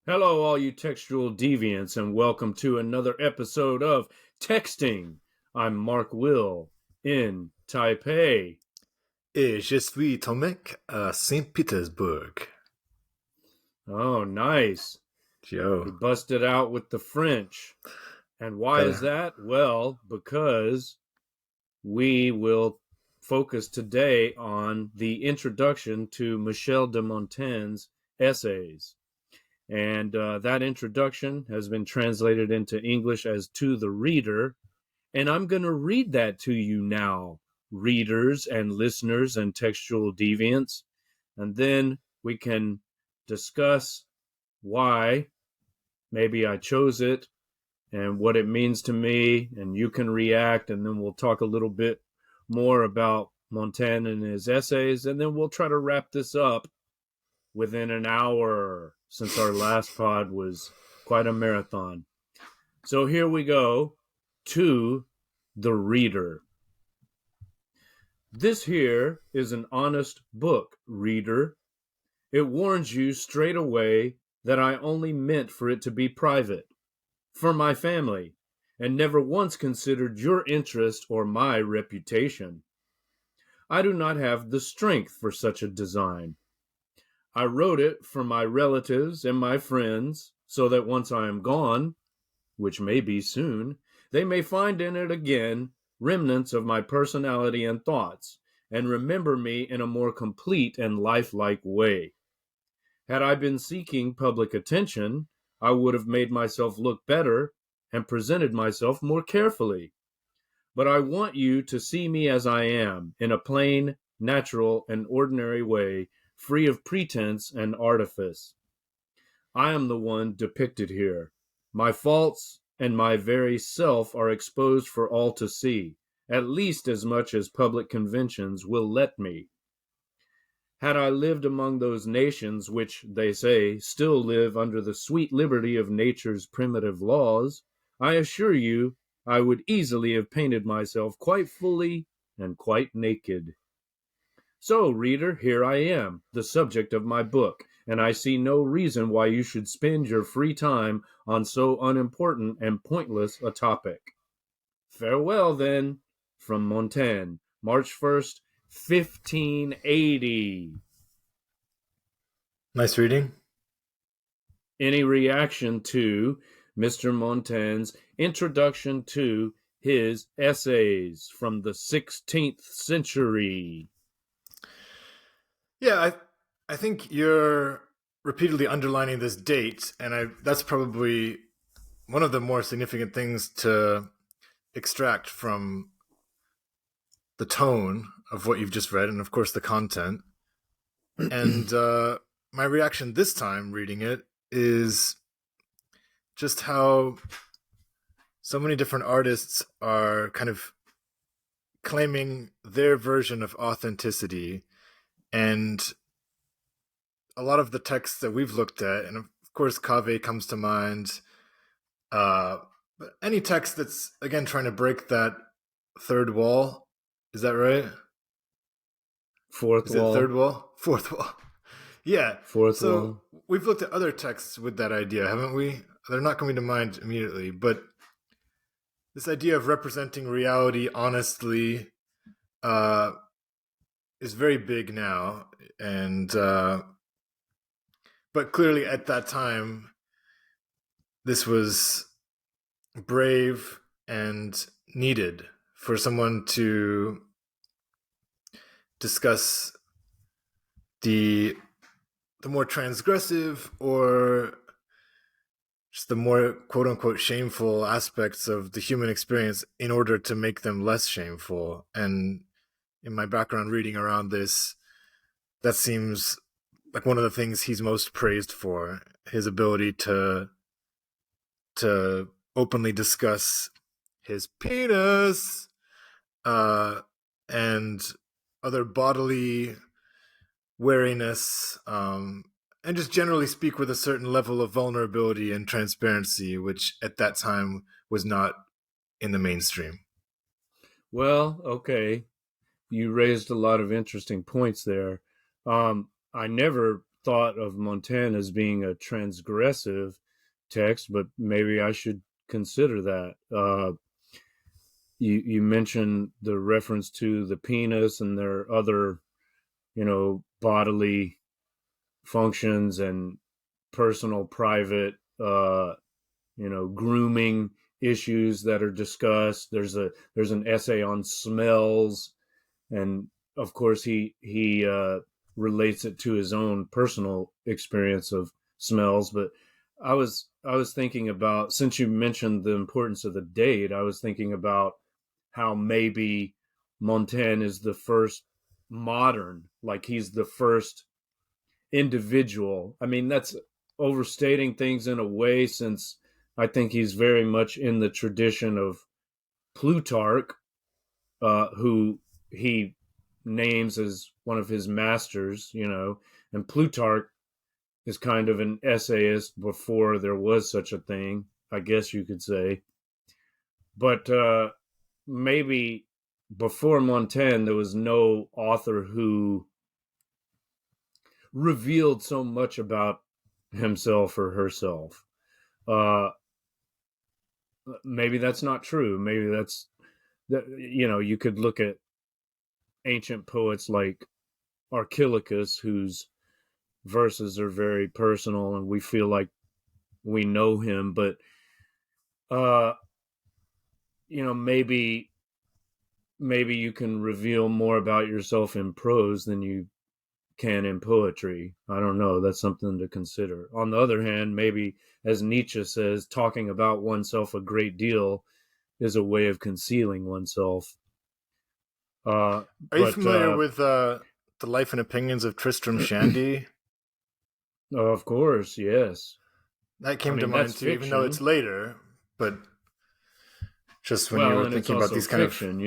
Hello, all you textual deviants, and welcome to another episode of Texting. I'm Mark Will in Taipei. Et je suis Tomek à Saint-Pétersbourg. Oh, nice. Yo. You busted out with the French. And why is that? Well, because we will focus today on the introduction to Michel de Montaigne's essays. And that introduction has been translated into English as To the Reader. And I'm going to read that to you now, readers and listeners and textual deviants. And then we can discuss why maybe I chose it and what it means to me. And you can react. And then we'll talk a little bit more about Montaigne and his essays. And then we'll try to wrap this up within an hour, since our last pod was quite a marathon. So here we go. To the Reader. This here is an honest book, reader. It warns you straight away that I only meant for it to be private, for my family, and never once considered your interest or my reputation. I do not have the strength for such a design. I wrote it for my relatives and my friends, so that once I am gone, which may be soon, they may find in it again remnants of my personality and thoughts, and remember me in a more complete and lifelike way. Had I been seeking public attention, I would have made myself look better and presented myself more carefully. But I want you to see me as I am, in a plain, natural, and ordinary way, free of pretense and artifice. I am the one depicted here. My faults and my very self are exposed for all to see, at least as much as public conventions will let me. Had I lived among those nations which, they say, still live under the sweet liberty of nature's primitive laws, I assure you I would easily have painted myself quite fully and quite naked. So, reader, here I am, the subject of my book, and I see no reason why you should spend your free time on so unimportant and pointless a topic. Farewell, then, from Montaigne, March 1st, 1580. Nice reading. Any reaction to Mr. Montaigne's introduction to his essays from the 16th century? Yeah, I think you're repeatedly underlining this date, and that's probably one of the more significant things to extract from the tone of what you've just read, and of course the content. And my reaction this time reading it is just how so many different artists are kind of claiming their version of authenticity. And a lot of the texts that we've looked at, and of course Cave comes to mind, but any text that's, again, trying to break that third wall. Is that right? Fourth wall. Is it third wall? Fourth wall. Yeah. Fourth wall. We've looked at other texts with that idea, haven't we? They're not coming to mind immediately, but this idea of representing reality honestly is very big now, and but clearly at that time this was brave and needed for someone to discuss the more transgressive or just the more quote-unquote shameful aspects of the human experience in order to make them less shameful. And in my background reading around this, that seems like one of the things he's most praised for, his ability to openly discuss his penis and other bodily wariness, and just generally speak with a certain level of vulnerability and transparency, which at that time was not in the mainstream. Well, okay. You raised a lot of interesting points there. I never thought of Montaigne as being a transgressive text, but maybe I should consider that. You mentioned the reference to the penis, and there are other, bodily functions and personal, private, grooming issues that are discussed. There's an essay on smells, and of course he relates it to his own personal experience of smells. But I was thinking about, since you mentioned the importance of the date, I was thinking about how maybe Montaigne is the first modern, like he's the first individual. I mean, that's overstating things in a way, since I think he's very much in the tradition of Plutarch, who he names as one of his masters, and Plutarch is kind of an essayist before there was such a thing, I guess you could say. But maybe before Montaigne, there was no author who revealed so much about himself or herself. Maybe that's not true. Maybe you could look at ancient poets like Archilochus, whose verses are very personal and we feel like we know him, but maybe you can reveal more about yourself in prose than you can in poetry. I don't know. That's something to consider. On the other hand, maybe, as Nietzsche says, talking about oneself a great deal is a way of concealing oneself. Are you familiar with the life and opinions of Tristram Shandy? Of course, yes. That came to mind too, even though it's later. But just when you were thinking about these kind fiction,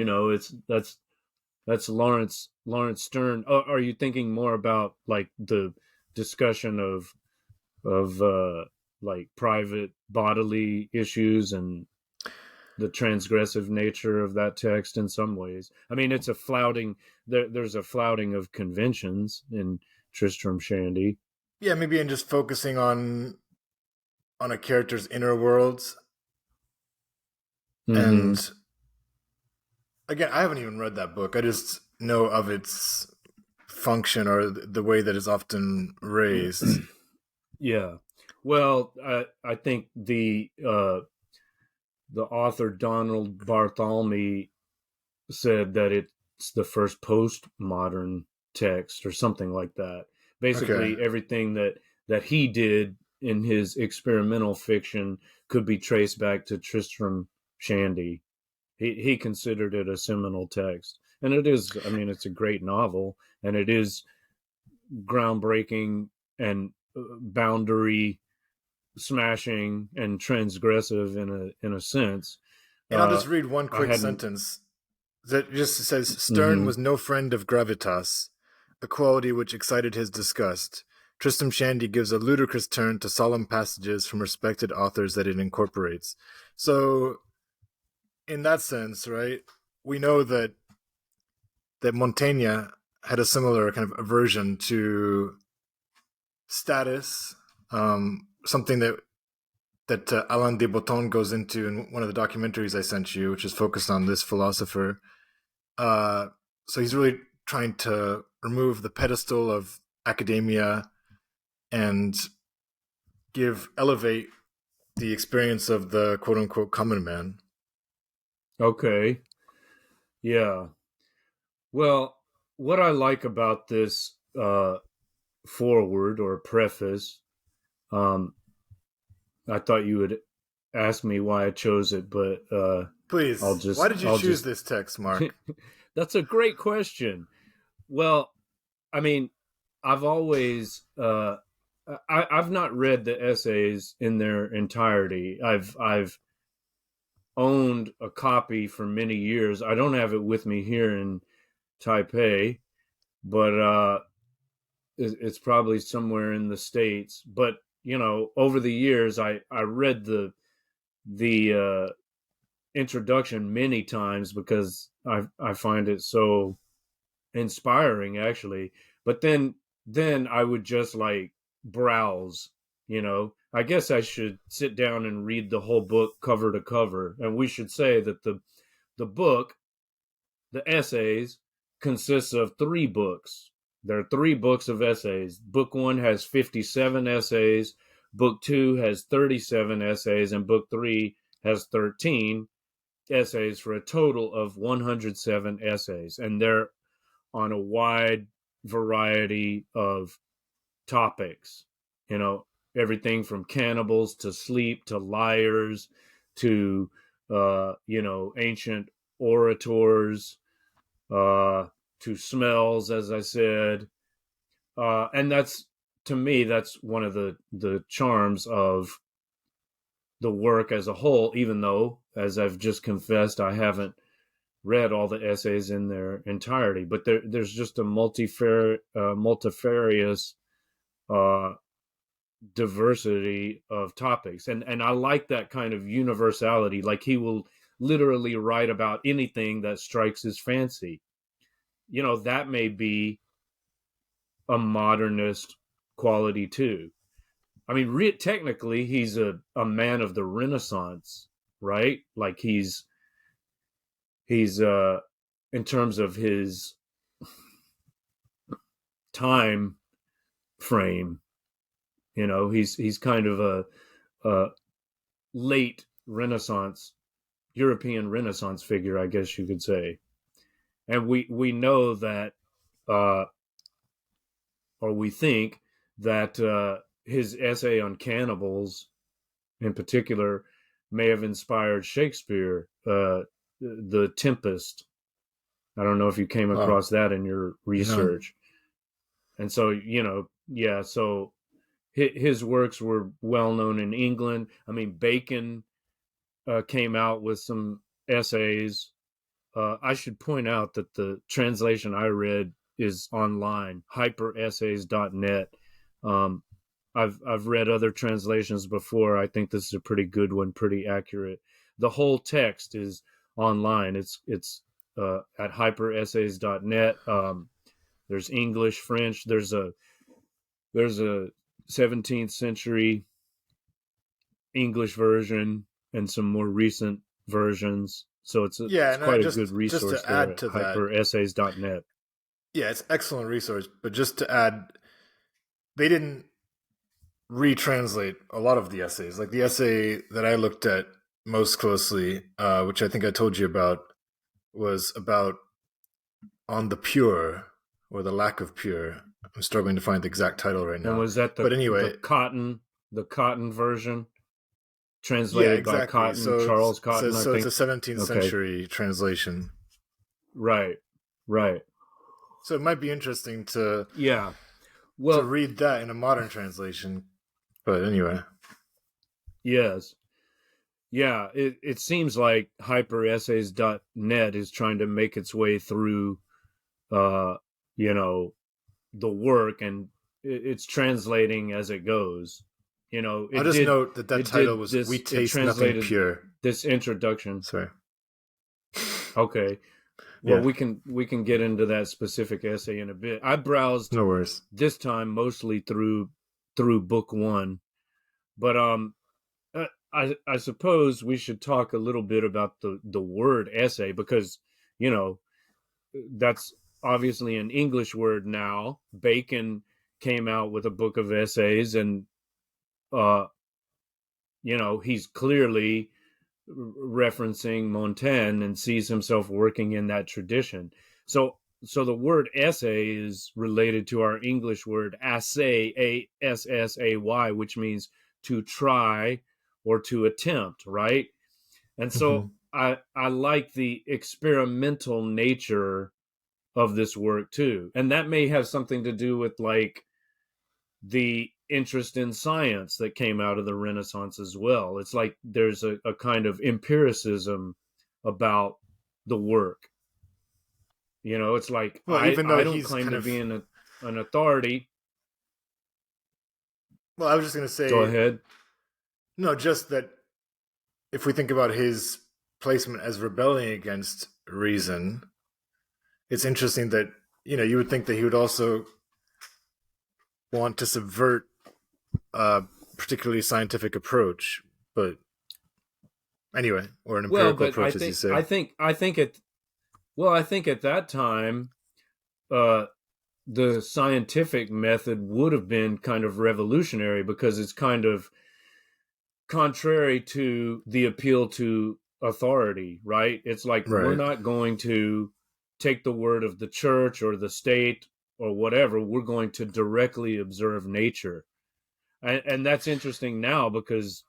that's Lawrence Stern. Oh, are you thinking more about like the discussion of like private bodily issues and the transgressive nature of that text in some ways? I mean, it's a flouting. There's a flouting of conventions in Tristram Shandy. Yeah, maybe in just focusing on a character's inner worlds. Mm-hmm. And again, I haven't even read that book. I just know of its function or the way that it's often raised. Yeah. Well, I think the author Donald Barthelme said that it's the first postmodern text or something like that. Basically, everything that he did in his experimental fiction could be traced back to Tristram Shandy. He considered it a seminal text. And it is, I mean, it's a great novel, and it is groundbreaking and boundary smashing and transgressive in a sense. And I'll just read one quick sentence that just says, Sterne was no friend of gravitas, a quality which excited his disgust. Tristram Shandy gives a ludicrous turn to solemn passages from respected authors that it incorporates. So, in that sense, right, we know that Montaigne had a similar kind of aversion to status, something that Alain de Botton goes into in one of the documentaries I sent you, which is focused on this philosopher. So he's really trying to remove the pedestal of academia and elevate the experience of the quote-unquote common man. Okay. Yeah. Well, what I like about this foreword or preface, I thought you would ask me why I chose it, but please, why did you choose this text, Mark? That's a great question. Well, I mean, I've always I've not read the essays in their entirety. I've owned a copy for many years. I don't have it with me here in Taipei, but it's probably somewhere in the States. But over the years, I read the introduction many times because I find it so inspiring, actually. But then then I would just like browse, I guess I should sit down and read the whole book cover to cover. And we should say that the book, the essays, consists of 3 books. There are 3 books of essays. Book 1 has 57 essays, book 2 has 37 essays, and book 3 has 13 essays for a total of 107 essays. And they're on a wide variety of topics, everything from cannibals to sleep to liars to, ancient orators, to smells, as I said. And that's, to me, that's one of the charms of the work as a whole, even though, as I've just confessed, I haven't read all the essays in their entirety. But there's just a multifarious diversity of topics. And I like that kind of universality. Like, he will literally write about anything that strikes his fancy. That may be a modernist quality too. I mean, technically, he's a man of the Renaissance, right? Like, he's in terms of his time frame, he's kind of a late Renaissance, European Renaissance figure, I guess you could say. And we know that, or we think that his essay on cannibals, in particular, may have inspired Shakespeare, The Tempest. I don't know if you came across that in your research. No. And so, so his works were well known in England. I mean, Bacon came out with some essays. I should point out that the translation I read is online, hyperessays.net. I've read other translations before. I think this is a pretty good one, pretty accurate. The whole text is online. It's at hyperessays.net. There's English, French. There's a 17th century English version and some more recent versions. So it's quite a good resource just to add to that, hyperessays.net. Yeah, it's excellent resource. But just to add, they didn't retranslate a lot of the essays. Like, the essay that I looked at most closely, which I think I told you about, was about on the pure, or the lack of pure. I'm struggling to find the exact title right now. And was that the Cotton version? Translated by Cotton, Charles Cotton, I think. It's a 17th century translation. Right. So it might be interesting to to read that in a modern translation. But anyway. Yes. Yeah, it seems like hyperessays.net is trying to make its way through, the work, and it's translating as it goes. I'll just note that title was "We Taste Nothing Pure." This introduction. Sorry. Okay. Well, we can get into that specific essay in a bit. I browsed. No worries. This time mostly through book 1, but I suppose we should talk a little bit about the word essay, because that's obviously an English word now. Bacon came out with a book of essays, and he's clearly referencing Montaigne and sees himself working in that tradition. So the word essay is related to our English word assay, A-S-S-A-Y, which means to try or to attempt, right? And so I like the experimental nature of this work too. And that may have something to do with like the interest in science that came out of the Renaissance as well. It's like there's a kind of empiricism about the work. It's like, even though I don't claim to be an authority. Well, I was just going to say... Go ahead. No, just that if we think about his placement as rebelling against reason, it's interesting that, you would think that he would also want to subvert a particularly scientific approach, but anyway, or an Well, empirical but approach, as you say. I think at that time, uh, the scientific method would have been kind of revolutionary because it's kind of contrary to the appeal to authority, right? It's like we're Right. not going to take the word of the church or the state or whatever. We're going to directly observe nature. And that's interesting now because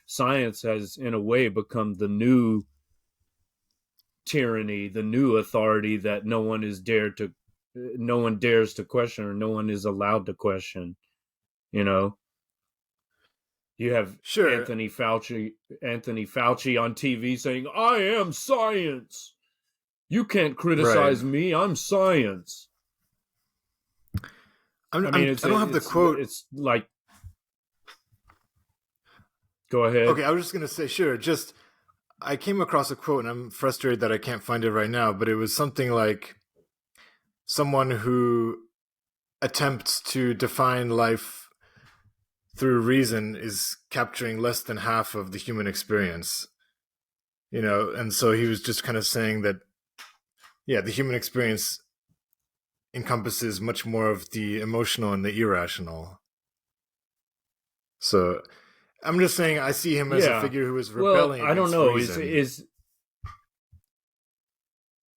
science has, in a way, become the new tyranny, the new authority that no one dares to question or no one is allowed to question. You know, you have Sure. Anthony Fauci on TV saying, "I am science. You can't Right. criticize me. I'm science." I mean, I don't have the quote. it's like, go ahead. Okay, I was just gonna say, sure. Just I came across a quote, and I'm frustrated that I can't find it right now. But it was something like someone who attempts to define life through reason is capturing less than half of the human experience. And so he was just kind of saying that, yeah, the human experience encompasses much more of the emotional and the irrational. So I'm just saying I see him as a Yeah. figure who is Well, rebelling I don't against know. reason. Is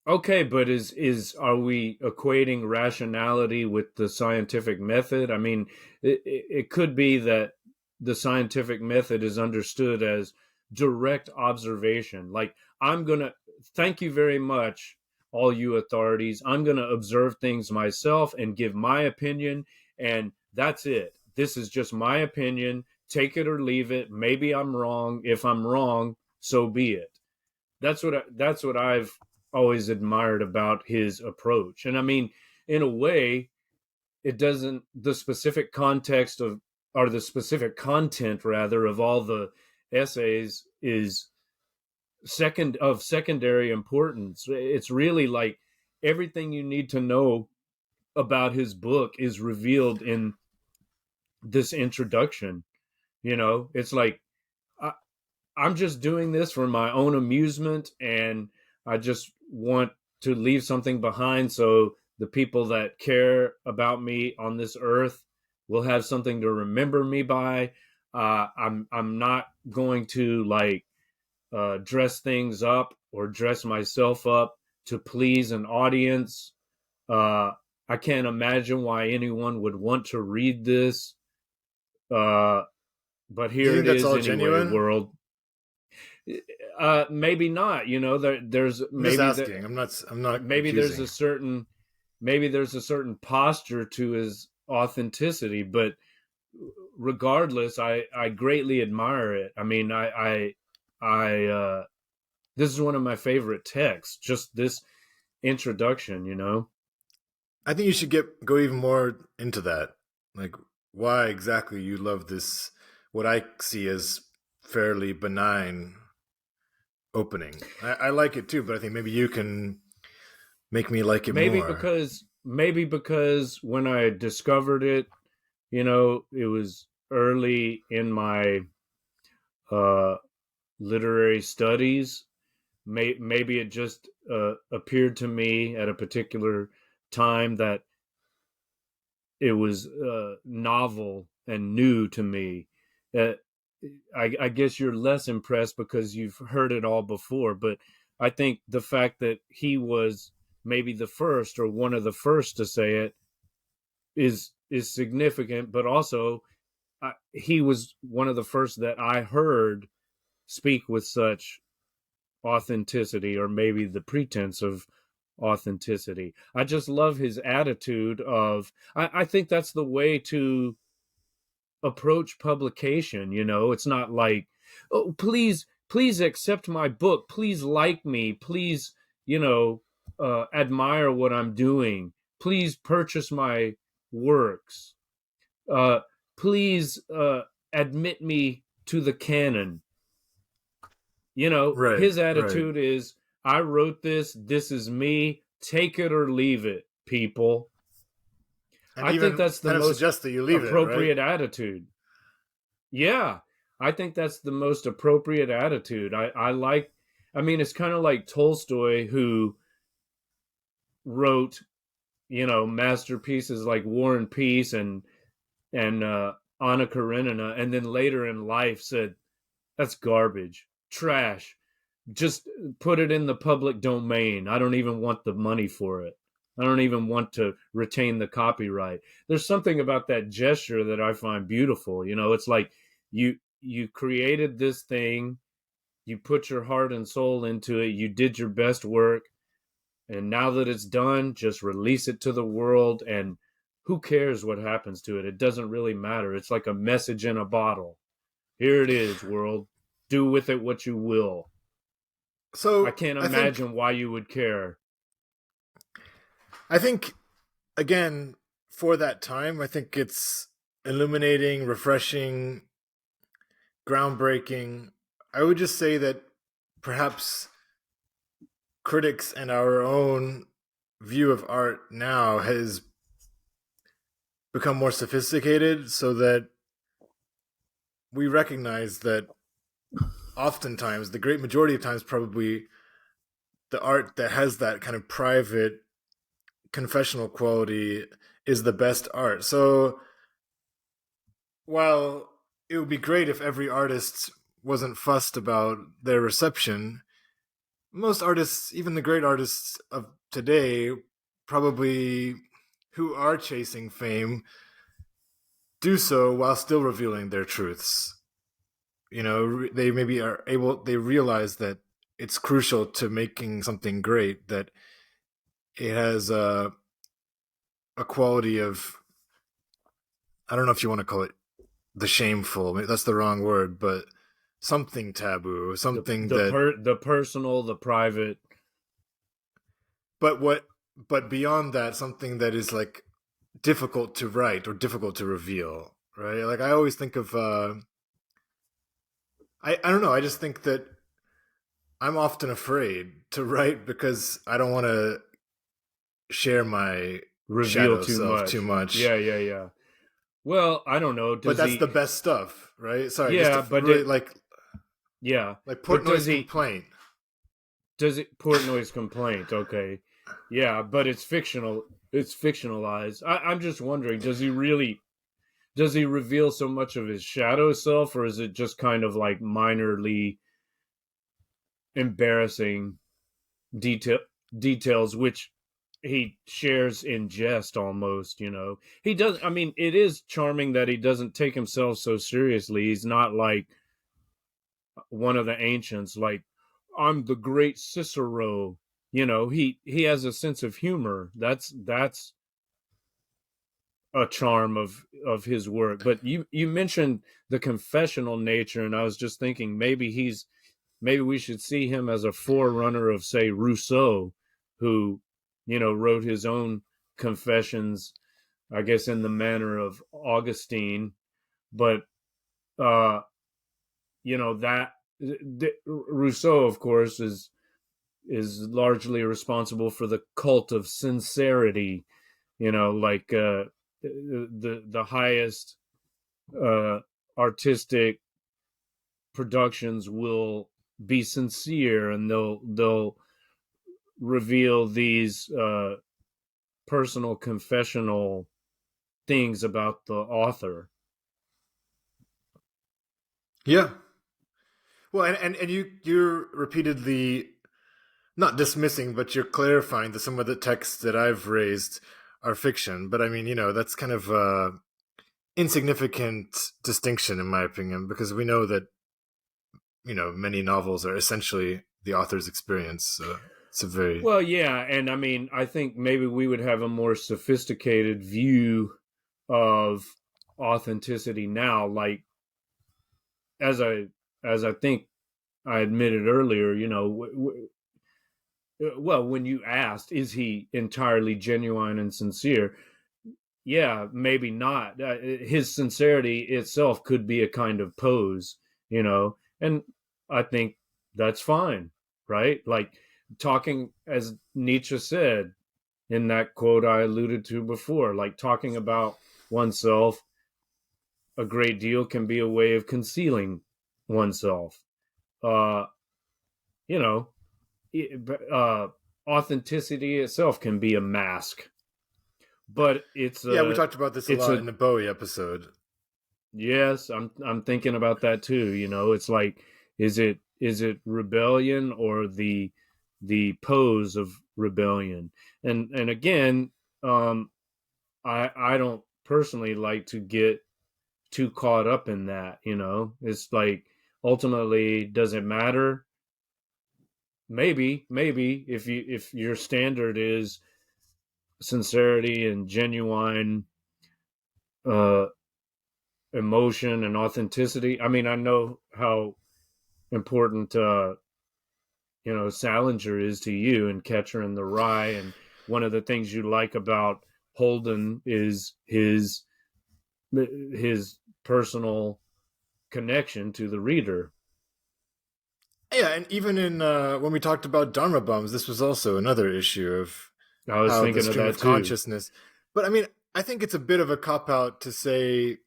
okay, but is are we equating rationality with the scientific method? I mean, it could be that the scientific method is understood as direct observation. Like, I'm going to thank you very much, all you authorities. I'm going to observe things myself and give my opinion, and that's it. This is just my opinion. Take it or leave it. Maybe I'm wrong. If I'm wrong, so be it. That's what I've always admired about his approach. And I mean, in a way, it doesn't the specific context of or the specific content rather of all the essays is secondary importance. It's really like everything you need to know about his book is revealed in this introduction. It's like I, I'm just doing this for my own amusement, and I just want to leave something behind so the people that care about me on this earth will have something to remember me by. I'm not going to like dress things up or dress myself up to please an audience. Uh, I can't imagine why anyone would want to read this, uh, but Do you here think it that's is all anyway. genuine? World, maybe not. There's I'm just asking. I'm not maybe there's accusing. a certain posture to his authenticity, but regardless, I greatly admire it. I mean, I this is one of my favorite texts. Just this introduction. I think you should go even more into that. Like why exactly you love this what I see as fairly benign opening. I like it too, but I think maybe you can make me like it more. Maybe because when I discovered it, it was early in my uh literary studies. Maybe it just appeared to me at a particular time that it was novel and new to me. Uh, I guess you're less impressed because you've heard it all before, but I think the fact that he was maybe the first or one of the first to say it is significant, but also he was one of the first that I heard speak with such authenticity, or maybe the pretense of authenticity. I just love his attitude of I think that's the way to approach publication. It's not like, oh, please accept my book, please like me, please, admire what I'm doing, please purchase my works, uh please admit me to the canon. Right, His right. attitude is, I wrote this is me, take it or leave it, people. and I think even that's the kind of most suggest that you leave it, right? appropriate attitude. Yeah, I think that's the most appropriate attitude. I mean, it's kind of like Tolstoy, who wrote, masterpieces like War and Peace and Anna Karenina, and then later in life said, that's garbage, trash. Just put it in the public domain. I don't even want the money for it. I don't even want to retain the copyright. There's something about that gesture that I find beautiful. It's like you created this thing, you put your heart and soul into it, you did your best work, and now that it's done, just release it to the world, and who cares what happens to it? It doesn't really matter. It's like a message in a bottle. Here it is, world. Do with it what you will. I So can't imagine why you would care. I think, again, for that time, I think it's illuminating, refreshing, groundbreaking. I would just say that perhaps critics and our own view of art now has become more sophisticated, so that we recognize that oftentimes, the great majority of times, probably the art that has that kind of private confessional quality is the best art. So while it would be great if every artist wasn't fussed about their reception, most artists, even the great artists of today, probably, who are chasing fame, do so while still revealing their truths. They maybe they realize that it's crucial to making something great, that it has a quality of, I don't know if you want to call it the shameful, that's the wrong word, but something taboo, something the personal, the private. But beyond that, something that is like difficult to write or difficult to reveal, right? Like I always think of, I don't know, I just think that I'm often afraid to write because I don't want to share my Reveal too much. Yeah. Well, I don't know. But that's the best stuff, right? Sorry, yeah, just to but really like Portnoy's complaint. Does it Portnoy's complaint? Okay, yeah, but it's fictional. It's fictionalized. I'm just wondering, does he reveal so much of his shadow self, or is it just kind of like minorly embarrassing details which he shares in jest almost? He does. I mean, it is charming that he doesn't take himself so seriously. He's not like one of the ancients, like, I'm the great Cicero. He has a sense of humor. That's a charm of his work. But you mentioned the confessional nature, and I was just thinking maybe we should see him as a forerunner of, say, Rousseau, who wrote his own confessions, I guess, in the manner of Augustine. But that Rousseau, of course, is largely responsible for the cult of sincerity. Like the highest artistic productions will be sincere, and they'll reveal these personal confessional things about the author. Yeah. Well, and you're repeatedly not dismissing, but you're clarifying that some of the texts that I've raised are fiction. But I mean, that's kind of a insignificant distinction, in my opinion, because we know that many novels are essentially the author's experience. So it's a very well, yeah, and I mean, I think maybe we would have a more sophisticated view of authenticity now. Like, as I think I admitted earlier, well, when you asked, is he entirely genuine and sincere? Yeah, maybe not. His sincerity itself could be a kind of pose, and I think that's fine, right? Like, talking, as Nietzsche said, in that quote I alluded to before, like talking about oneself a great deal can be a way of concealing oneself. Uh, you know, uh, authenticity itself can be a mask, but Yeah, we talked about this a it's lot a in the Bowie episode. yes. I'm thinking about that too. It's like, is it rebellion or the pose of rebellion? And again, um, I don't personally like to get too caught up in that. It's like, ultimately, does it matter? Maybe if your standard is sincerity and genuine uh emotion and authenticity. I mean, I know how important Salinger is to you and Catcher in the Rye, and one of the things you like about Holden is his personal connection to the reader. Yeah, and even in when we talked about Dharma bums, this was also another issue of I was how the thinking of stream that of too. consciousness. But I mean, I think it's a bit of a cop out to say,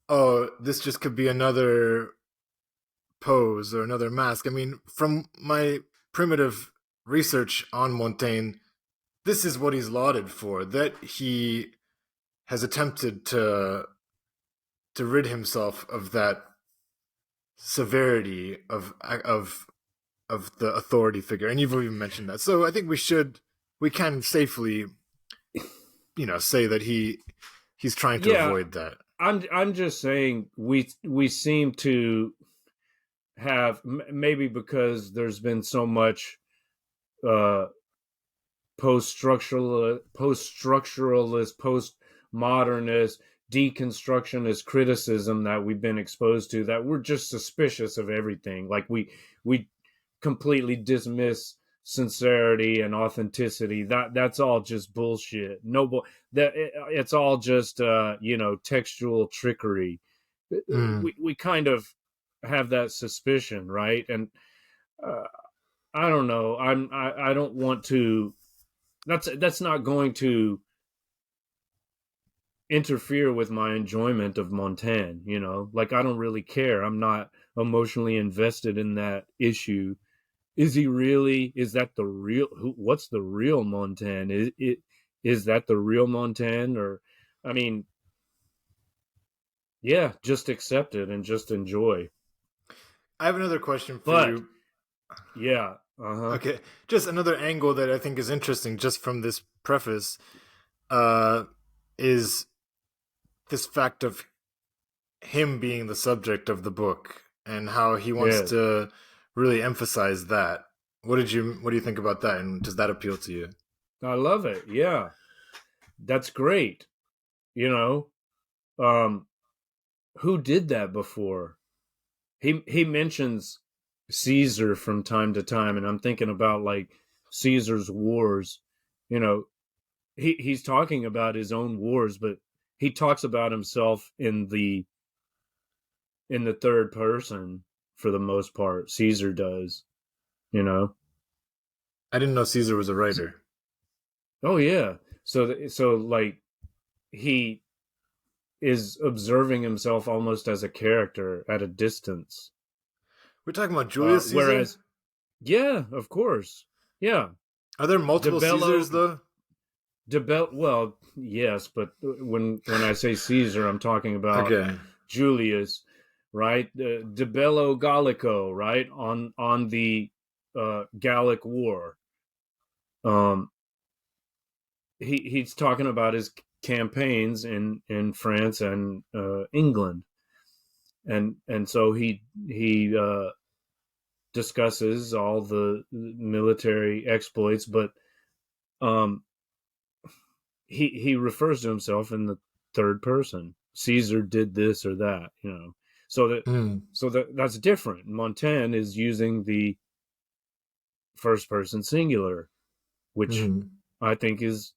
oh, this just could be another pose or another mask. I mean, from my primitive research on Montaigne, this is what he's lauded for, that he has attempted to rid himself of that severity of the authority figure. And you've even mentioned that. So I think we can safely, say that he's trying to Yeah, avoid that. I'm just saying we seem to have, maybe because there's been so much uh post-structuralist, postmodernist, deconstructionist criticism that we've been exposed to, that we're just suspicious of everything. Like we completely dismiss sincerity and authenticity. That's all just bullshit. It's all just textual trickery. Mm. We kind of have that suspicion, right? And uh, I don't know. I don't want to. That's not going to interfere with my enjoyment of Montaigne. Like, I don't really care. I'm not emotionally invested in that issue. Is he really? Is that the real? What's the real Montaigne? Is that the real Montaigne? Or, I mean, yeah, just accept it and just enjoy. I have another question for But you. yeah, Okay, just another angle that I think is interesting, just from this preface, uh, is this fact of him being the subject of the book and how he wants yes, to really emphasize that. What do you think about that, and does that appeal to you? I love it. Yeah, that's great. You know, um, who did that before? He mentions Caesar from time to time, and I'm thinking about, like, Caesar's wars. You know, he's talking about his own wars, but he talks about himself in the third person for the most part. Caesar does, you know. I didn't know Caesar was a writer. Oh yeah. So like, he is observing himself almost as a character at a distance. We're talking about Julius Caesar? Whereas, yeah, of course, yeah, Are there multiple DeBello, Caesars though? well, yes, but when I say Caesar, I'm talking about Okay. Julius, right? DeBello Gallico, right? On the Gallic War. Um, he's talking about his campaigns in France and England, and so he discusses all the military exploits, but um, he refers to himself in the third person. Caesar did this or that. So that Mm. that's different. Montaigne is using the first person singular, which Mm. I think is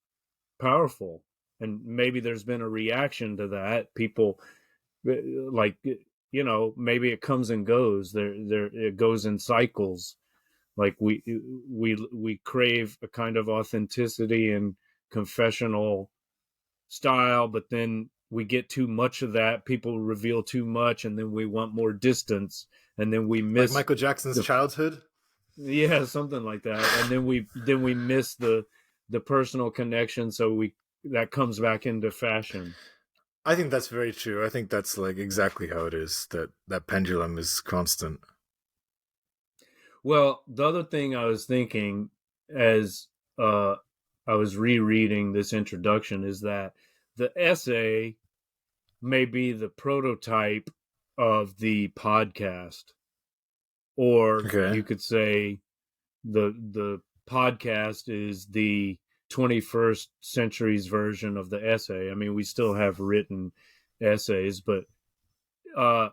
powerful. And maybe there's been a reaction to that. People, like, maybe it comes and goes. There it goes in cycles. Like we crave a kind of authenticity and confessional style, but then we get too much of that. People reveal too much, and then we want more distance, and then we Like miss Michael Jackson's the childhood. yeah, something like that. And then we miss the personal connection, so we that comes back into fashion. I think that's very true. I think that's like exactly how it is. That pendulum is constant. Well, the other thing I was thinking as I was rereading this introduction is that the essay may be the prototype of the podcast, or Okay. you could say the podcast is the 21st century's version of the essay. I mean, we still have written essays, but uh,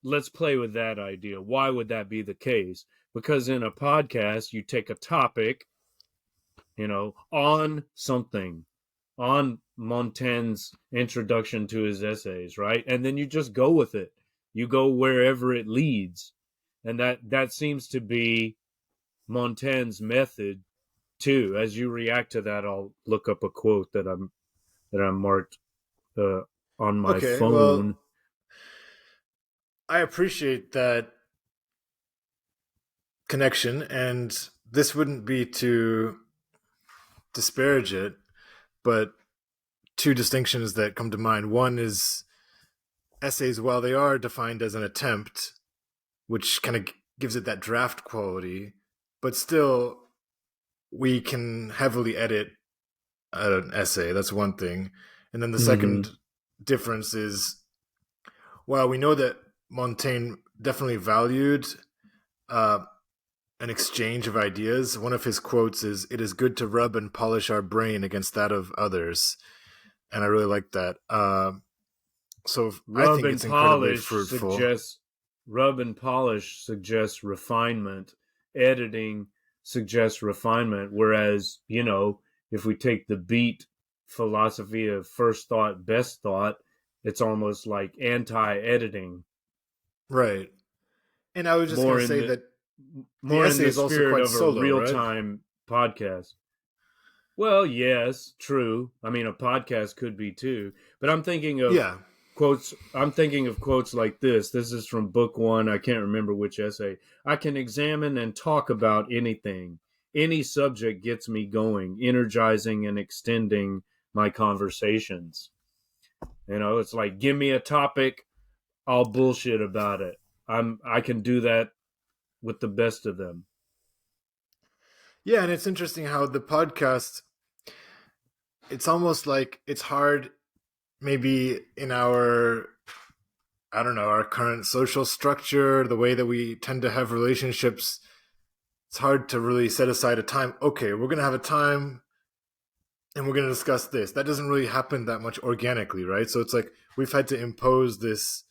let's play with that idea. Why would that be the case? Because in a podcast, you take a topic, on something, on Montaigne's introduction to his essays, right? And then you just go with it. You go wherever it leads. And that seems to be Montaigne's method too. As you react to that, I'll look up a quote that I'm marked uh, on my Okay. Well, phone. I appreciate that connection, and this wouldn't be to disparage it, but two distinctions that come to mind. One is essays, while they are defined as an attempt, which kind of gives it that draft quality, but still we can heavily edit an essay. That's one thing. And then the Mm-hmm. second difference is, while we know that Montaigne definitely valued uh, an exchange of ideas, one of his quotes is, "It is good to rub and polish our brain against that of others." And I really like that. So I Rub think and it's incredibly polish fruitful. suggests rub and polish suggests refinement. Editing suggests refinement. Whereas, if we take the beat philosophy of first thought, best thought, it's almost like anti-editing. Right. And I was just going More to in say the that the more in essay the is also spirit quite of a solo, right? real-time podcast. Well, yes, true. I mean, a podcast could be too, but Yeah. I'm thinking of quotes like this. This is from book one. I can't remember which essay. I can examine and talk about anything. Any subject gets me going, energizing and extending my conversations. It's like, give me a topic, I'll bullshit about it. I can do that with the best of them. Yeah, and it's interesting how the podcast, it's almost like it's hard maybe in our, I don't know, our current social structure, the way that we tend to have relationships. It's hard to really set aside a time. Okay, we're going to have a time and we're going to discuss this. That doesn't really happen that much organically, right? So it's like we've had to impose this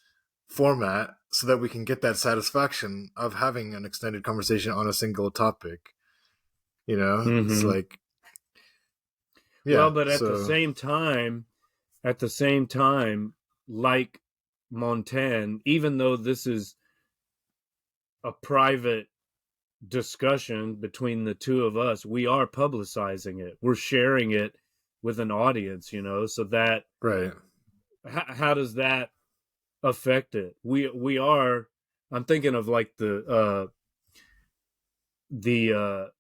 format so that we can get that satisfaction of having an extended conversation on a single topic. It's Mm-hmm. like, Well, yeah. but So at the same time, like Montaigne, even though this is a private discussion between the two of us, we are publicizing it. We're sharing it with an audience, so that right. how does that affect it? We are I'm thinking of like the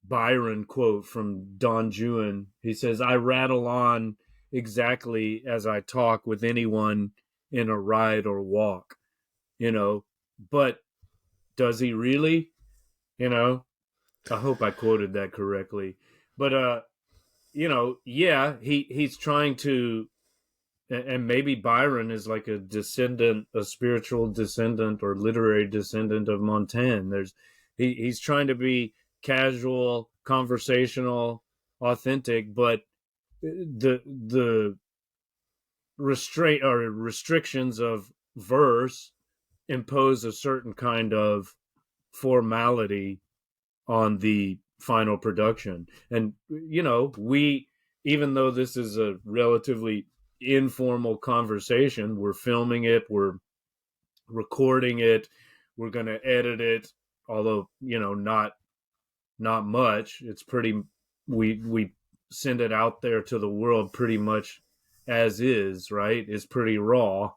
Byron quote from Don Juan. He says, "I rattle on exactly as I talk with anyone in a ride or walk." You know, but does he really? You know, I hope I quoted that correctly. But yeah, he's trying to, and maybe Byron is like a descendant, a spiritual descendant or literary descendant of Montaigne. He's trying to be casual, conversational, authentic, but the restraint or restrictions of verse impose a certain kind of formality on the final production. And we, even though this is a relatively informal conversation, we're filming it, we're recording it, we're going to edit it, although not not much. It's pretty, we send it out there to the world pretty much as is, right? It's pretty raw,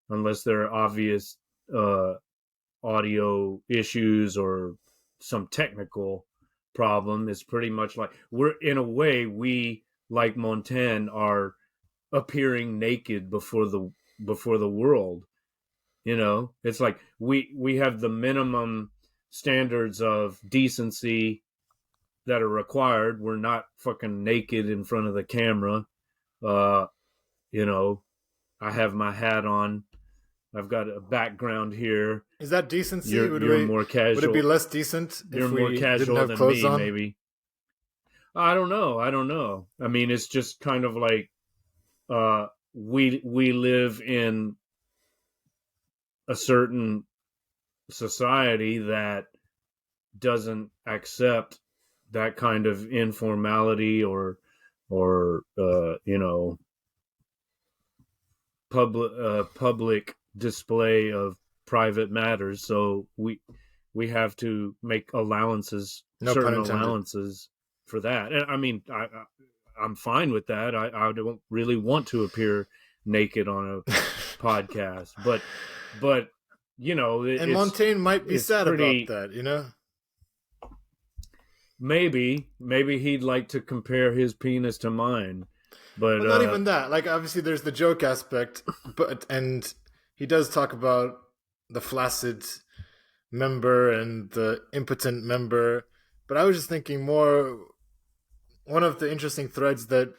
unless there are obvious audio issues or some technical problem. It's pretty much like we're, in a way, we, like Montaigne, are appearing naked before the world. It's like we have the minimum standards of decency that are required. We're not fucking naked in front of the camera. uh I have my hat on. I've got a background here. Is that decency? You're more casual. Would it be less decent You're if more we casual didn't have than clothes me, on? maybe. I don't know. I mean, it's just kind of like we live in a certain society that doesn't accept that kind of informality or public display of private matters. So we have to make allowances, No pun certain intended. allowances for that. And I mean, I'm fine with that. I don't really want to appear naked on a podcast, but and Montaigne might be sad pretty, about that, Maybe he'd like to compare his penis to mine, but well, not even that. Like, obviously, there's the joke aspect, and he does talk about the flaccid member and the impotent member. But I was just thinking more. One of the interesting threads that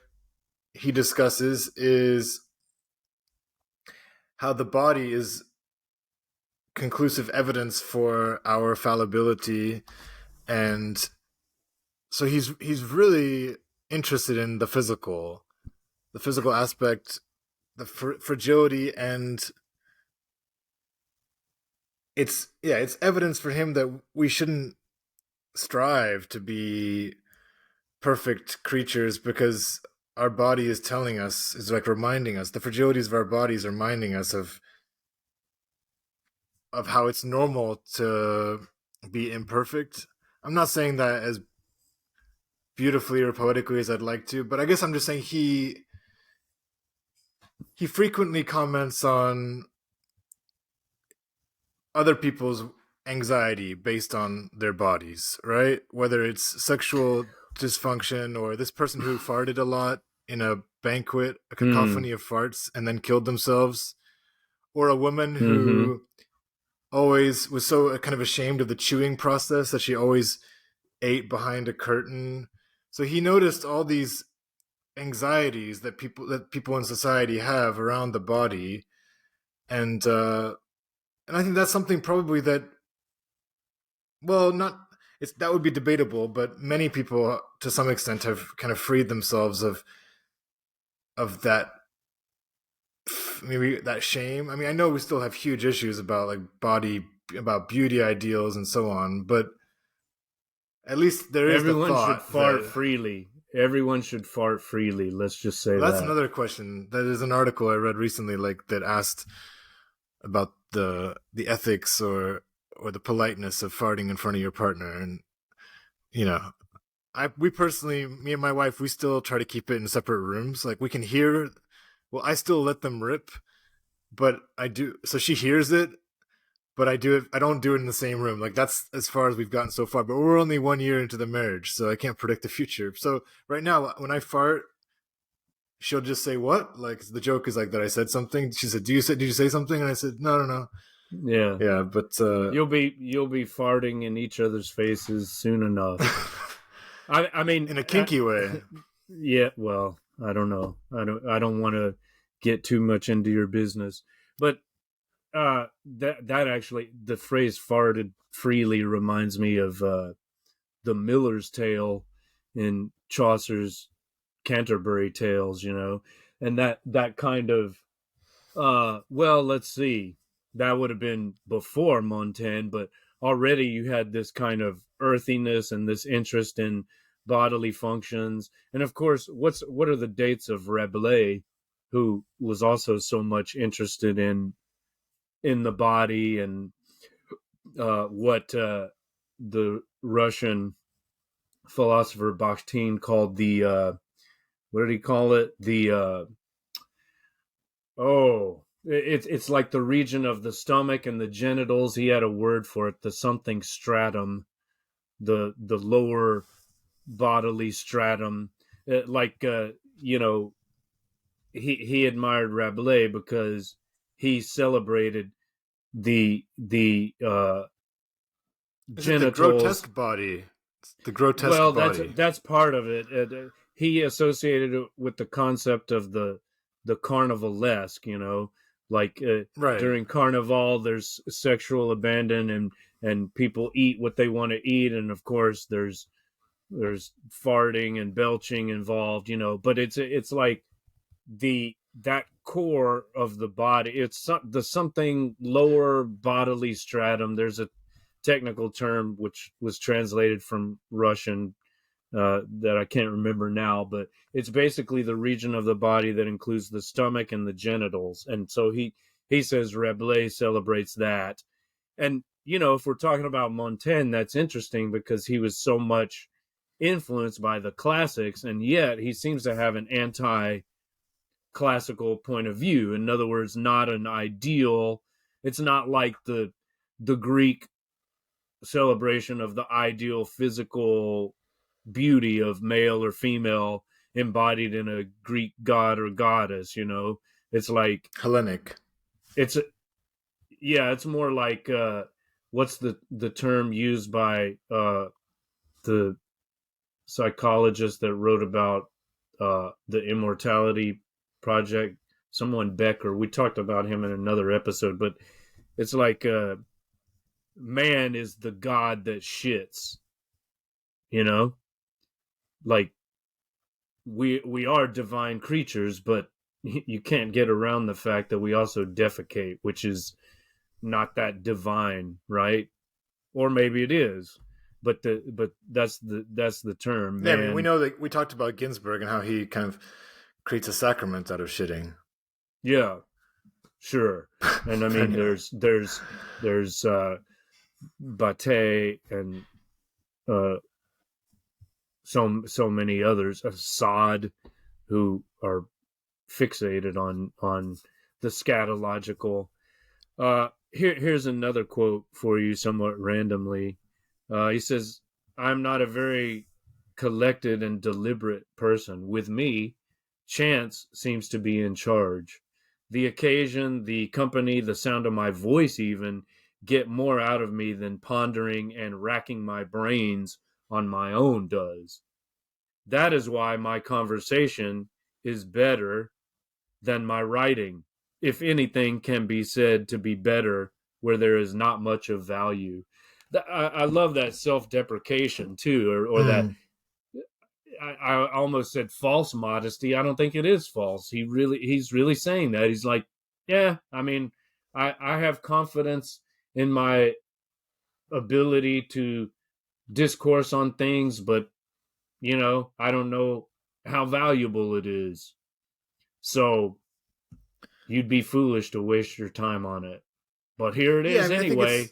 he discusses is how the body is conclusive evidence for our fallibility, and so he's really interested in the physical aspect, the fragility, and it's evidence for him that we shouldn't strive to be perfect creatures, because our body is telling us, is like reminding us, the fragilities of our bodies are reminding us of how it's normal to be imperfect. I'm not saying that as beautifully or poetically as I'd like to, but I guess I'm just saying he frequently comments on other people's anxiety based on their bodies, right? Whether it's sexual dysfunction, or this person who farted a lot in a banquet, a cacophony of farts, and then killed themselves, or a woman who always was so kind of ashamed of the chewing process that she always ate behind a curtain. So he noticed all these anxieties that people in society have around the body, and I think that's something probably that, well, not that would be debatable, but many people to some extent have kind of freed themselves of that, maybe that shame. I mean, I know we still have huge issues about like about beauty ideals and so on, but at least there is everyone the thought should fart that, freely. Everyone should fart freely. Let's just say that's another question. There's an article I read recently, like, that asked about the ethics or the politeness of farting in front of your partner, and we personally, me and my wife, we still try to keep it in separate rooms. Like, we can hear. Well, I still let them rip, but I do. So she hears it, but I do it. I don't do it in the same room. Like, that's as far as we've gotten so far. But we're only 1 year into the marriage, so I can't predict the future. So right now, when I fart, she'll just say, "What?" Like, the joke is like that I said something. She said, Did you say something?" And I said, No. Yeah, but you'll be farting in each other's faces soon enough. I mean, in a kinky way. Yeah, well, I don't know. I don't want to get too much into your business, but that actually, the phrase "farted freely" reminds me of the Miller's Tale in Chaucer's Canterbury Tales, and that kind of well, let's see, that would have been before Montaigne, but already you had this kind of earthiness and this interest in bodily functions. And of course, what are the dates of Rabelais, who was also so much interested in the body, and what the Russian philosopher Bakhtin called the what did he call it? It's like the region of the stomach and the genitals. He had a word for it, the something stratum, the lower bodily stratum. You know, he admired Rabelais because he celebrated the Is it the genitals. grotesque body? The grotesque Well, body. that's part of it. He associated it with the concept of the carnivalesque. You know, like Right. during Carnival, there's sexual abandon and people eat what they want to eat, and of course there's farting and belching involved. You know, but it's like that core of the body. It's the something lower bodily stratum. There's a technical term which was translated from Russian that I can't remember now, but it's basically the region of the body that includes the stomach and the genitals. And so he says Rabelais celebrates that. And, you know, if we're talking about Montaigne, that's interesting because he was so much influenced by the classics, and yet he seems to have an anti-classical point of view. In other words, not an ideal. It's not like the Greek celebration of the ideal physical beauty of male or female embodied in a Greek god or goddess. You know, it's like Hellenic. It's more like what's the term used by the psychologist that wrote about the Immortality Project, someone Becker. We talked about him in another episode, but it's like man is the god that shits, you know, like we are divine creatures, but you can't get around the fact that we also defecate, which is not that divine, right? Or maybe it is, but that's the term. Yeah, man. I mean, we know that we talked about Ginsburg and how he kind of creates a sacrament out of shitting. Yeah, sure. And I mean, there's Bate and so many others, Assad, who are fixated on the scatological. Here's another quote for you, somewhat randomly. He says, "I'm not a very collected and deliberate person. With me, chance seems to be in charge. The occasion, the company, the sound of my voice even get more out of me than pondering and racking my brains on my own does. That is why my conversation is better than my writing, if anything can be said to be better where there is not much of value." I love that self-deprecation too, or that I almost said false modesty. I don't think it is false. He's really saying that. He's like, yeah, I mean, I have confidence in my ability to discourse on things, but you know, I don't know how valuable it is. So you'd be foolish to waste your time on it. But here it is anyway.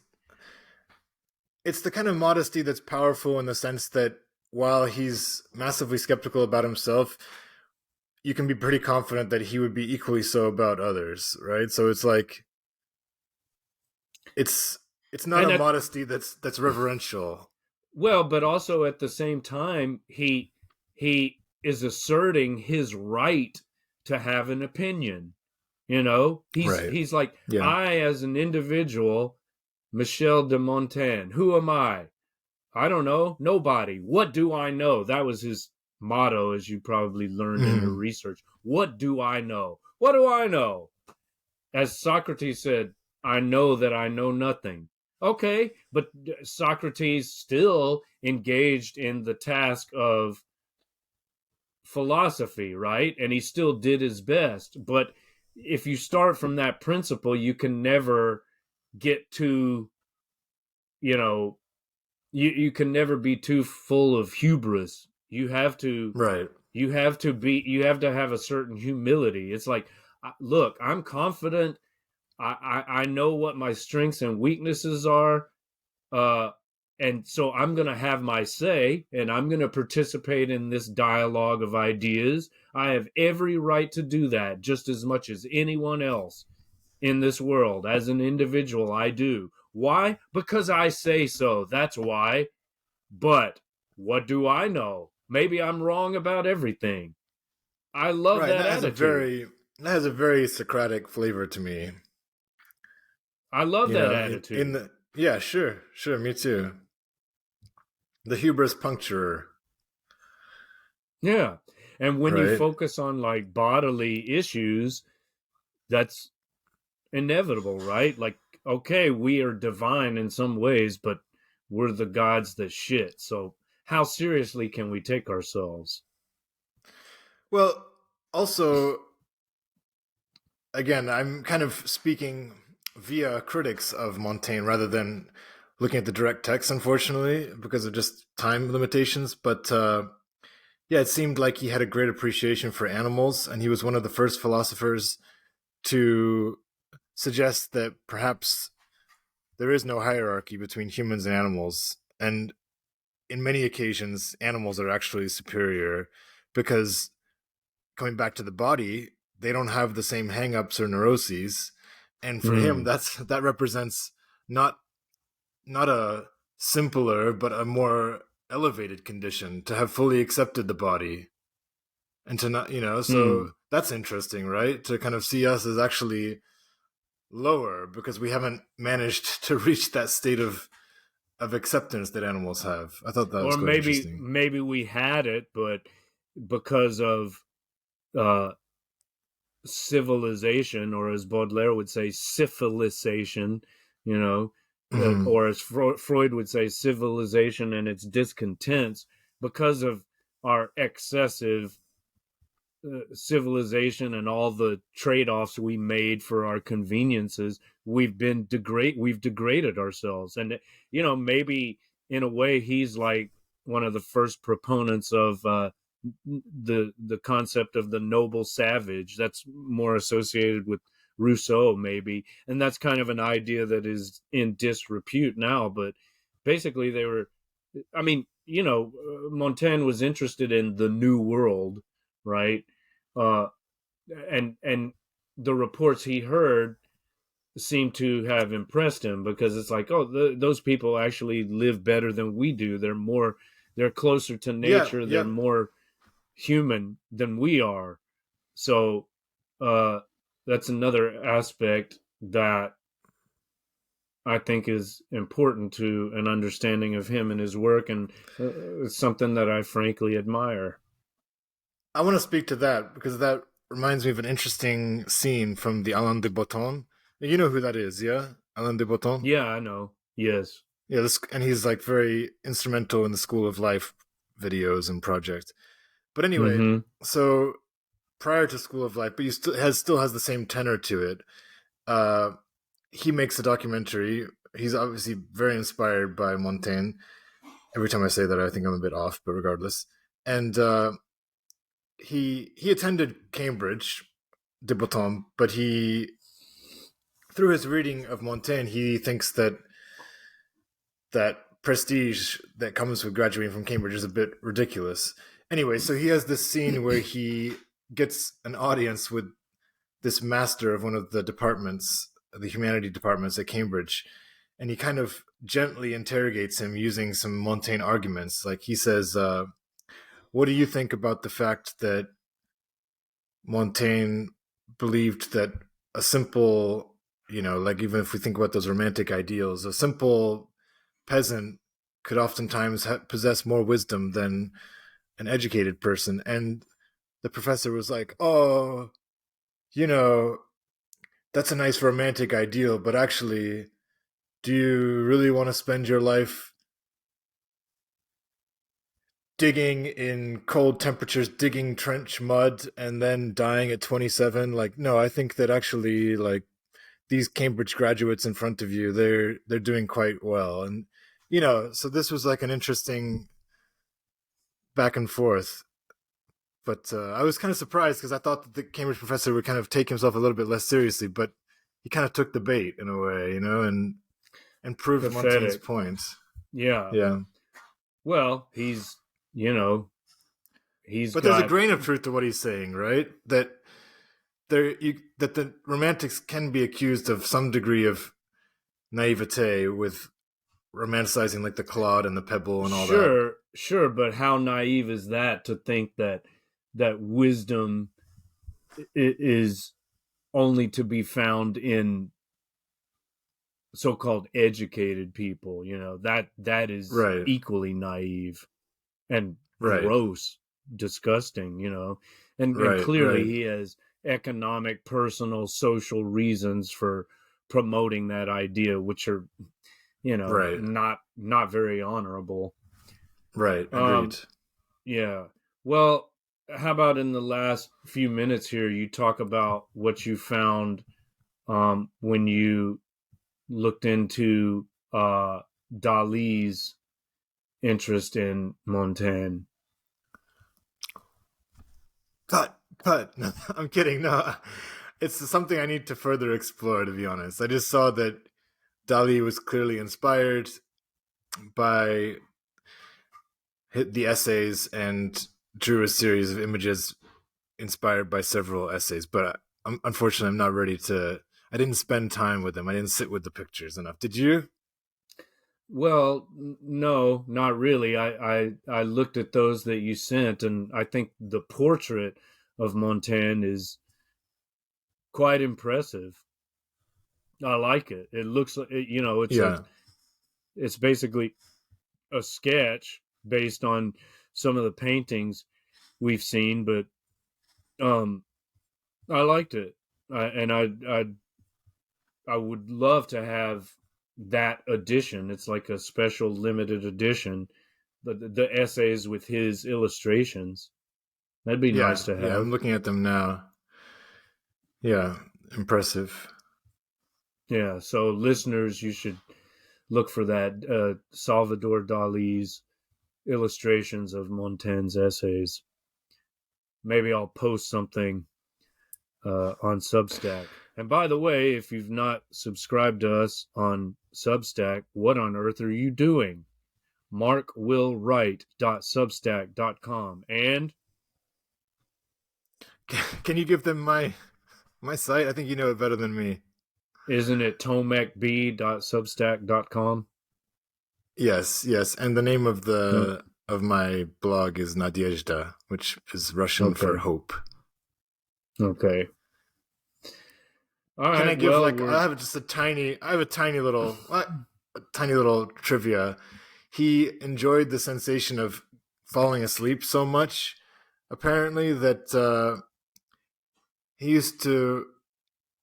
It's the kind of modesty that's powerful in the sense that while he's massively skeptical about himself, you can be pretty confident that he would be equally so about others, right? So it's like it's not a modesty that's reverential. Well, but also at the same time, he is asserting his right to have an opinion. You know, he's like, yeah. I as an individual, Michel de Montaigne, who am I? I don't know. Nobody. What do I know? That was his motto, as you probably learned in your research. What do I know? What do I know? As Socrates said, I know that I know nothing. Okay, but Socrates still engaged in the task of philosophy, right? And he still did his best. But if you start from that principle, you can never get too, you know, you can never be too full of hubris. You have to, right. You have to have a certain humility. It's like, look, I'm confident. I know what my strengths and weaknesses are. And so I'm going to have my say, and I'm going to participate in this dialogue of ideas. I have every right to do that just as much as anyone else in this world. As an individual, I do. Why? Because I say so. That's why. But what do I know? Maybe I'm wrong about everything. I love Right. that attitude. That has a very Socratic flavor to me. I love You that know, in attitude. the yeah, sure, me too. The hubris puncturer, Yeah. And when you right? focus on like bodily issues, that's inevitable, right? Like, okay, we are divine in some ways, but we're the gods that shit. So how seriously can we take ourselves? Well, also, again, I'm kind of speaking via critics of Montaigne rather than looking at the direct text, unfortunately, because of just time limitations. But yeah, it seemed like he had a great appreciation for animals, and he was one of the first philosophers to suggest that perhaps there is no hierarchy between humans and animals. And in many occasions, animals are actually superior because, coming back to the body, they don't have the same hangups or neuroses. And for him, Hmm. that represents not not a simpler but a more elevated condition to have fully accepted the body and to not, so Hmm. that's interesting, right? To kind of see us as actually lower because we haven't managed to reach that state of acceptance that animals have. I thought that was Or quite maybe interesting. maybe we had it, but because of uh civilization, or as Baudelaire would say, civilization, you know, Mhm. or as Freud would say, civilization and its discontents, because of our excessive civilization and all the trade-offs we made for our conveniences, we've degraded ourselves. And maybe in a way he's like one of the first proponents of the concept of the noble savage. That's more associated with Rousseau, maybe, and that's kind of an idea that is in disrepute now. But basically they were, I mean, Montaigne was interested in the new world, right? uh, and the reports he heard seem to have impressed him, because it's like, oh, those people actually live better than we do. They're closer to Yeah, nature. They're yeah. more human than we are. So uh, that's another aspect that I think is important to an understanding of him and his work, and it's something that I frankly admire. I want to speak to that because that reminds me of an interesting scene from the Alain de Botton. You know who that is, yeah? Alain de Botton? Yeah, I know. Yes. Yeah, and he's like very instrumental in the School of Life videos and projects. But anyway, Mm-hmm. so prior to School of Life, but you still has the same tenor to it. Uh, he makes a documentary. He's obviously very inspired by Montaigne. Every time I say that, I think I'm a bit off, but regardless. And he attended Cambridge, de Botton, but he, through his reading of Montaigne, he thinks that prestige that comes with graduating from Cambridge is a bit ridiculous. Anyway, so he has this scene where he gets an audience with this master of one of the departments, the humanity departments at Cambridge, and he kind of gently interrogates him using some Montaigne arguments. Like he says, "What do you think about the fact that Montaigne believed that a simple, like even if we think about those romantic ideals, a simple peasant could oftentimes possess more wisdom than an educated person?" And the professor was like, "Oh, you know, that's a nice romantic ideal, but actually, do you really want to spend your life digging in cold temperatures, digging trench mud, and then dying at 27? Like, no, I think that actually, like, these Cambridge graduates in front of you, they're doing quite well." And so this was like an interesting back and forth. But I was kind of surprised because I thought that the Cambridge professor would kind of take himself a little bit less seriously, but he kind of took the bait in a way, and proved Montaigne's Pathetic. point. Yeah. Yeah. Well, he's But there's a got, grain of truth to what he's saying, right? That that the romantics can be accused of some degree of naivete with romanticizing like the clod and the pebble and all that. sure, but how naive is that to think that wisdom is only to be found in so-called educated people? That is Right. equally naive and Right. gross, disgusting, and Right. clearly Right. he has economic, personal, social reasons for promoting that idea, which are, Right. not very honorable. Right. Agreed. Um, yeah. Well, how about in the last few minutes here, you talk about what you found when you looked into Dali's interest in Montaigne. Cut. No, I'm kidding. No, it's something I need to further explore, to be honest. I just saw that Dali was clearly inspired by the essays and drew a series of images inspired by several essays. But unfortunately, I'm not ready to. I didn't spend time with them. I didn't sit with the pictures enough. Did you? Well, no, not really. I looked at those that you sent, and I think the portrait of Montaigne is quite impressive. I like it. It looks like, Yeah. it's basically a sketch based on some of the paintings we've seen, but um, I liked it, and I would love to have that edition. It's like a special limited edition, the essays with his illustrations. That'd be nice Yeah. to Yeah. have. I'm looking at them now. Yeah. Impressive. Yeah, so listeners, you should look for that, Salvador Dali's illustrations of Montaigne's essays. Maybe I'll post something on Substack. And by the way, if you've not subscribed to us on Substack, what on earth are you doing? markwillwright.substack.com. And Can you give them my site? I think you know it better than me. isn't it tomekb.substack.com? Yes, yes. And the name of No. the of my blog is Nadezhda, which is Russian for Okay. hope. Okay. All Can I right. give Well, like I have just a tiny tiny little trivia. He enjoyed the sensation of falling asleep so much, apparently, that he used to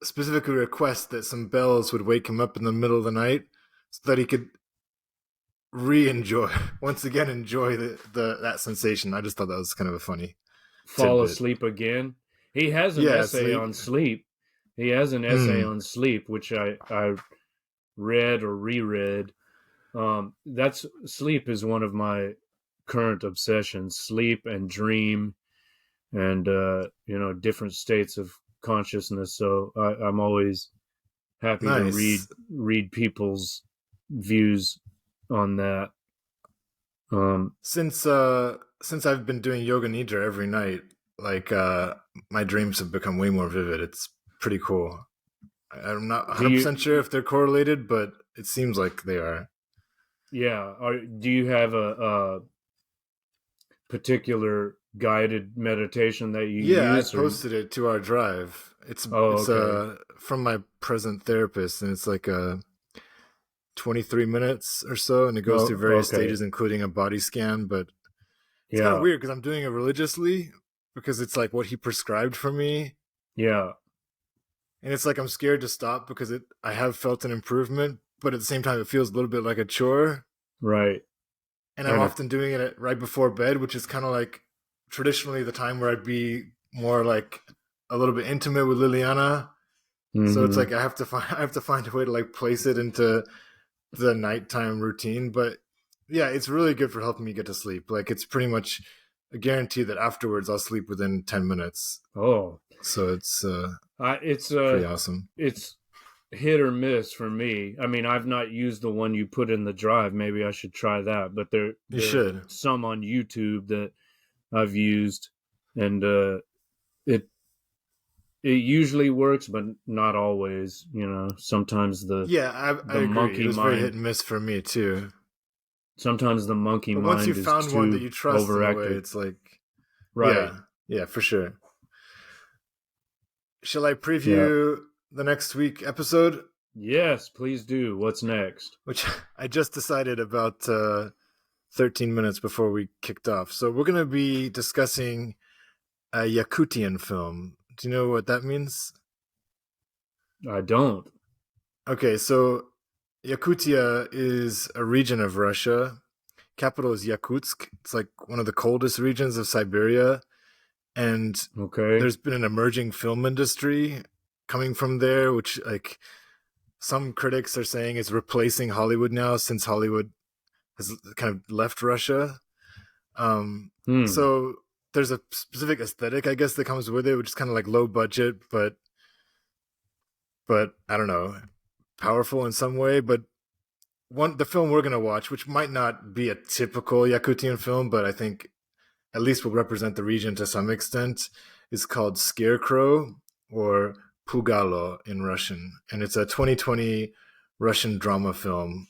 specifically request that some bells would wake him up in the middle of the night so that he could re-enjoy once again enjoy the that sensation. I just thought that was kind of a funny fall tidbit. asleep again. He has an Yeah, essay sleep. on sleep. He has an essay on sleep, which I read or reread. That's sleep is one of my current obsessions. Sleep and dream, and different states of consciousness. So I'm always happy to Nice. read people's views on that. Since I've been doing yoga nidra every night, like my dreams have become way more vivid. It's pretty cool. I'm not Do you 100% sure if they're correlated, but it seems like they are. Yeah. Do you have a particular guided meditation that you Yeah, I use, or? posted it to our drive. It's Oh, it's okay. from my present therapist, and it's like a 23 minutes or so, and it goes through Oh, various okay. stages, including a body scan. But it's kind of Yeah. weird because I'm doing it religiously because it's like what he prescribed for me, Yeah. and it's like I'm scared to stop because I have felt an improvement, but at the same time it feels a little bit like a chore, Right. and I'm And it, often doing it right before bed, which is kind of like traditionally the time where I'd be more like a little bit intimate with Liliana. So it's mm-hmm. like I have to find a way to like place it into the nighttime routine. But yeah, it's really good for helping me get to sleep. Like it's pretty much a guarantee that afterwards I'll sleep within 10 minutes. Oh, So it's it's pretty awesome. it's hit or miss for me. I mean, I've not used the one you put in the drive. Maybe I should try that. But there You are should. some on YouTube that I've used, and it usually works, but not always. Sometimes Yeah, I the agree. It monkey was very hit mind. and miss for me too. Sometimes the monkey But once you mind is found one that too you trust in a way, overactive. it's like, Right. yeah, for sure. Shall I Yeah. preview the next week episode? Yes, please do. What's next? Which I just decided about 13 minutes before we kicked off. So we're going to be discussing a Yakutian film. Do you know what that means? I don't. Okay, so Yakutia is a region of Russia. Capital is Yakutsk. It's like one of the coldest regions of Siberia. And Okay. there's been an emerging film industry coming from there, which like some critics are saying is replacing Hollywood now since Hollywood has kind of left Russia. Hmm. So there's a specific aesthetic, I guess, that comes with it, which is kind of like low budget, but I don't know, powerful in some way. But the film we're gonna watch, which might not be a typical Yakutian film, but I think at least will represent the region to some extent, is called Scarecrow or Pugalo in Russian, and it's a 2020 Russian drama film.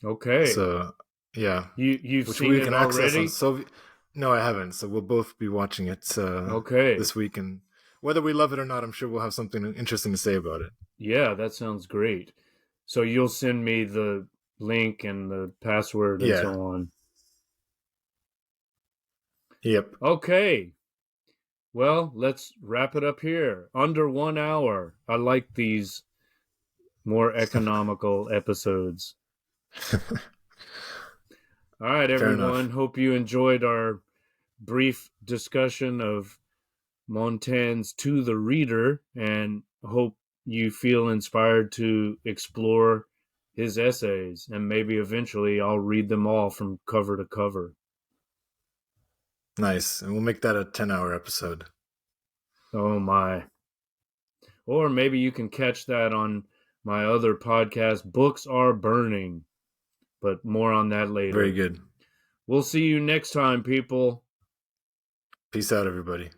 Okay. So yeah, You've which seen we it can access on already? Soviet. No, I haven't. So we'll both be watching it Okay. this week, and whether we love it or not, I'm sure we'll have something interesting to say about it. Yeah, that sounds great. So you'll send me the link and the password and Yeah. so on. Yep. Okay. Well, let's wrap it up here. Under 1 hour. I like these more economical episodes. All right, Fair everyone. enough. Hope you enjoyed our brief discussion of Montaigne's To the Reader, and hope you feel inspired to explore his essays, and maybe eventually I'll read them all from cover to cover. Nice. And we'll make that a 10-hour episode. Oh my. Or maybe you can catch that on my other podcast, Books Are Burning, but more on that later. Very good. We'll see you next time, people. Peace out, everybody.